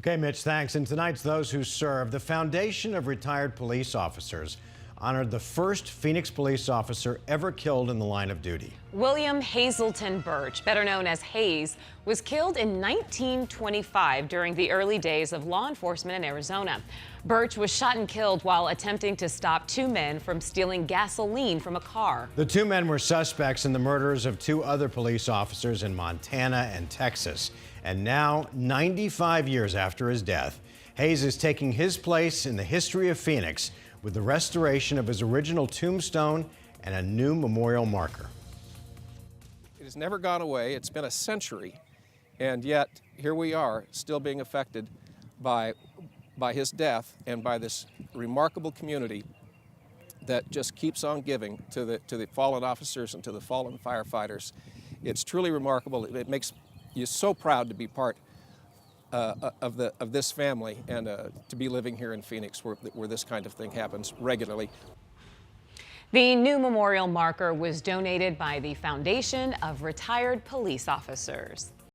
Okay, Mitch, thanks. And tonight's Those Who Serve. The Foundation of Retired Police Officers honored the first Phoenix police officer ever killed in the line of duty. William Hazelton Birch, better known as Hayes, was killed in 1925 during the early days of law enforcement in Arizona. Birch was shot and killed while attempting to stop two men from stealing gasoline from a car. The two men were suspects in the murders of two other police officers in Montana and Texas. And now, 95 years after his death, Hayes is taking his place in the history of Phoenix with the restoration of his original tombstone and a new memorial marker. It has never gone away. It's been a century, and yet here we are, still being affected by his death and by this remarkable community that just keeps on giving to the fallen officers and to the fallen firefighters. It's truly remarkable. It makes you so proud to be part of this family and to be living here in Phoenix where this kind of thing happens regularly. The new memorial marker was donated by the Foundation of Retired Police Officers.